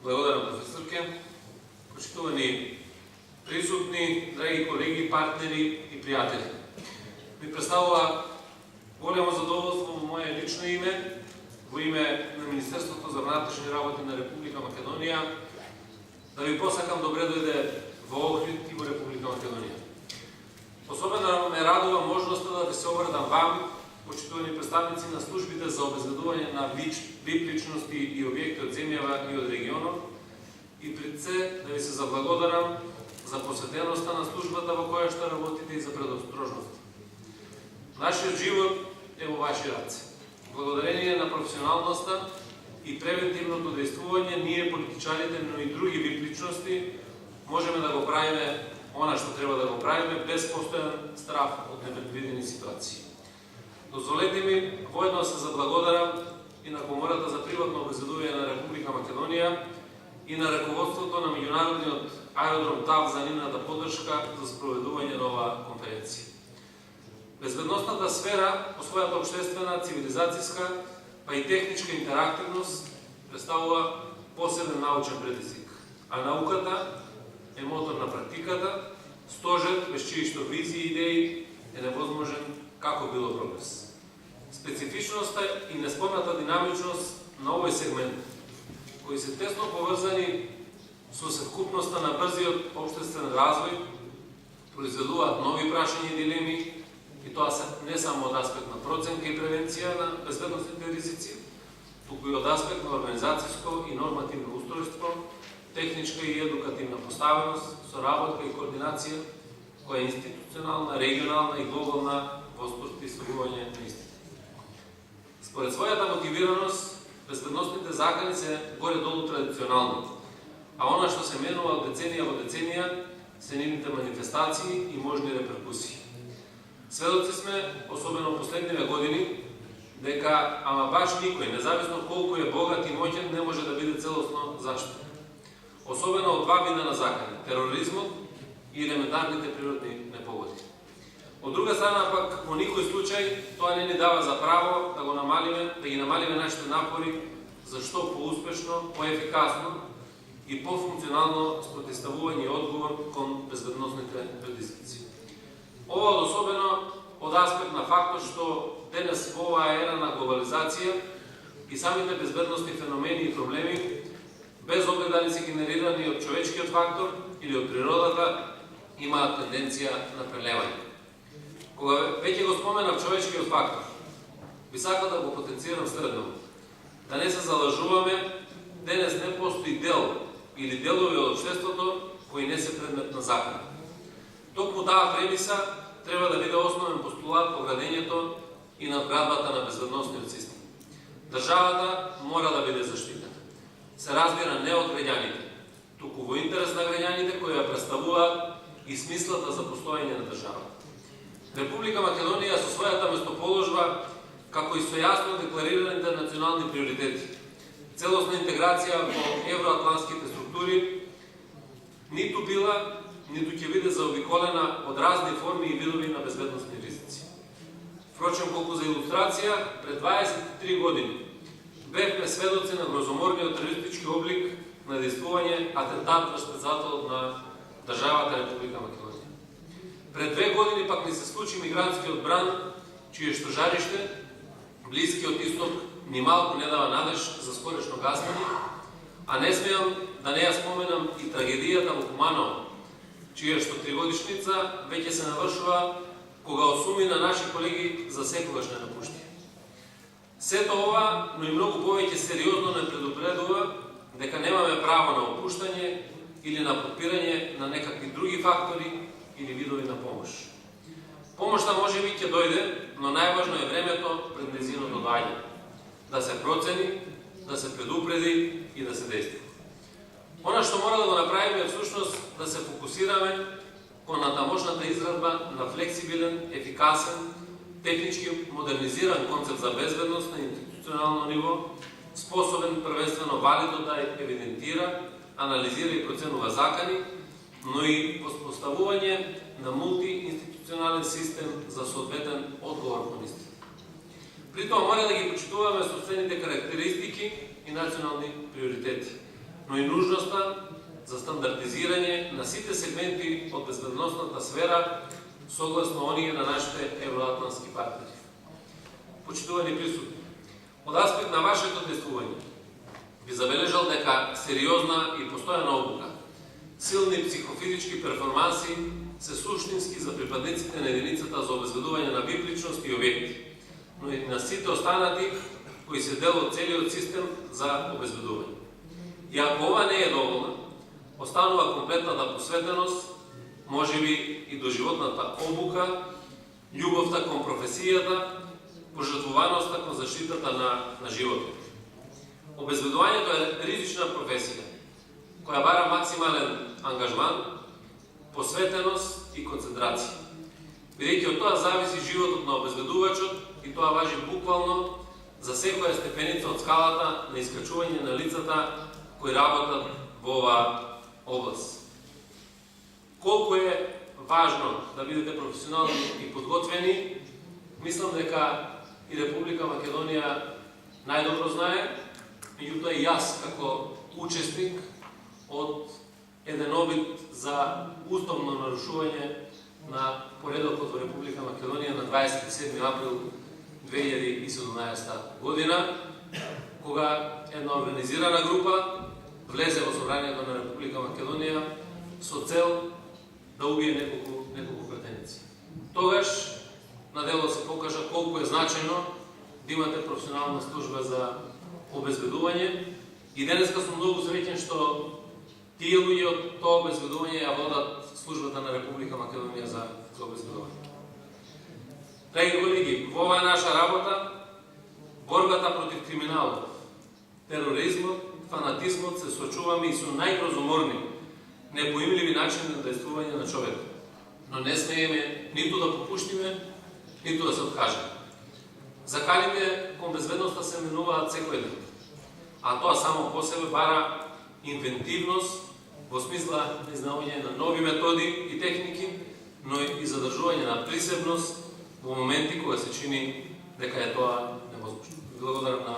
Благодарам, професорке. Почитувани присутни, драги колеги, партнери и приятели. Ми представува големо задоволство во мое лично име, во име на Министерството за внатрешни работи на Република Македонија, да ви посакам добре дојде во Охрид и во Република Македонија. Особено ме радува можноста да се обратам вам, почитувани представници на службите за обезбедување на VIP личности и објекти од земјава и од регионот, и пред се да ви се заблагодарам за посветеноста на службата во која што работите и за предосторожност. Нашиот живот е во ваши раце. Благодарение на професионалноста и превентивното действување, ние политичарите, но и други VIP личности, можеме да го правиме она што треба да го правиме без постојан страх од непредвидени ситуации. Дозволете ми воедно се заблагодарам и на Комората за приватно обезбедување на Република Македонија и на раководството на меѓународниот аеродром ТАВ за нивната поддршка за спроведување на оваа конференција. Безбедносната сфера по својата општествена, цивилизацијска, па и техничка интерактивност представува посебен научен предизвик, а науката е мотор на практиката, стожер без чии што визии и идеи е невозможен како било прогрес. Специфичноста и неспомната динамичност на овој сегмент, кои се тесно поврзани со совкупноста на брзиот општествен развој, произведуваат нови прашања и дилеми, и тоа се не само од аспект на проценка и превенција на безбедносните ризици, туку и од аспект на организацијско и нормативно устройство, техничка и едукативна поставеност, соработка и координација, која е институционална, регионална и глобална во спортисување на истите. Според својата мотивираност, безбедносните закани се горе-долу традиционални, а она што се менува од деценија во деценија се нивните манифестации и можни реперкусии. Сведоци сме, особено последниве години, дека ама баш никој, независно колку е богат и моќен, не може да биде целосно заштитен. Особено од два вида на закани – тероризмот и елементарните природни непогоди. Од друга страна пак, во никој случај, тоа не ни дава за право да ги намалиме нашите напори за што поуспешно, поефикасно и пофункционално спротивставување и одговор кон безбедносните предизвици. Ова особено од аспект на фактот што денес во оваа ера на глобализација и самите безбедносни феномени и проблеми, без оглед дали се генерирани од човечкиот фактор или од природата, имаат тенденција на прелевање. Кога веќе го споменав човечкиот фактор, би сакал да го потенцирам следно. Да не се залажуваме, денес не постои дел или делови од општеството кои не се предмет на закон. Токму таа премиса треба да биде основен постулат по градењето и надградбата на безбедносниот систем. Државата мора да биде заштитена. Се разбира не од граѓаните, туку во интерес на граѓаните кои ја представуваат и смислата за постоење на државата. Република Македонија со својата местоположба, како и со јасно декларираните национални приоритети, целосна интеграција во евроатлантските структури, ниту била, ниту ќе биде заобиколена од разни форми и видови на безбедносни ризици. Впрочем, колку за илустрација, пред 23 години бевме сведоци на грозоморниот терористички облик на действување атентат врз претседателот на државата Република Македонија. Пред 2 години пак ни се случи мигрантскиот бран, чие што жариште, Блискиот исток, ни малку не дава надеж за скорешно гаснење, а не смеам да не ја споменам и трагедијата во Куманово, чија што 3-годишница веќе се навршува, кога осуми на наши колеги за секогаш не напушти. Сето ова, но и многу повеќе сериозно не предупредува дека немаме право на опуштање или на подпирање на некакви други фактори или видови на помош. Помошта може би ќе дојде, но најважно е времето пред нејзиното доаѓање. Да се процени, да се предупреди и да се действа. Она што мора да го направиме е всушност да се фокусираме кон натамошната изградба на флексибилен, ефикасен, технички модернизиран концепт за безбедност на институционално ниво, способен првенствено валидно да евидентира, анализира и проценува закани, но и воспоставување на мултиинституционален систем за соодветен одговор кон истите. При тоа мора да ги почитуваме собствените карактеристики и национални приоритети. но и нужноста за стандартизирање на сите сегменти од безбедносната сфера согласно оние на нашите евроатлантски партнери. Почитувани присутни, од аспект на вашето действување, би забележал дека сериозна и постојана обука, силни психофизички перформанси се суштински за припадниците на единицата за обезбедување на библичност и објекти, но и на сите останати кои се дел од целиот систем за обезбедување. И ако ова не е доволно, останува комплетната посветеност, можеби и доживотната обука, љубовта кон професијата, пожртвуваноста кон заштитата на животот. Обезбедувањето е ризична професија, која бара максимален ангажман, посветеност и концентрација. Бидејќи од тоа зависи животот на обезбедувачот и тоа важи буквално за секоја степеница од скалата на искачување на лицата кои работат во оваа област. Колку е важно да бидете професионални и подготвени, мислам дека и Република Македонија најдобро знае, меѓутоа и јас како учесник од еден обид за уставно нарушување на поредокот во Република Македонија на 27. април 2017 година, кога една организирана група влезе во собранието на Република Македонија со цел да убие неколку претеници. Тогаш на дело се покажа колку е значајно да имате професионална служба за обезбедување и денеска сум многу среќен што тие луѓе од тоа обезбедување ја водат службата на Република Македонија за обезбедување. Драги колеги, во оваа наша работа, борбата против криминалот, тероризмот, фанатизмот се соочуваме и со најгрозоморни, непоимливи начини на действување на човекот. Но не смееме ниту да попуштиме, ниту да се откажеме. Заканите кон безбедноста се менуваат секој ден, а тоа само по себе бара инвентивност во смисла на изнаување на нови методи и техники, но и задржување на присебност во моменти кога се чини дека е тоа невозможно. Благодарам на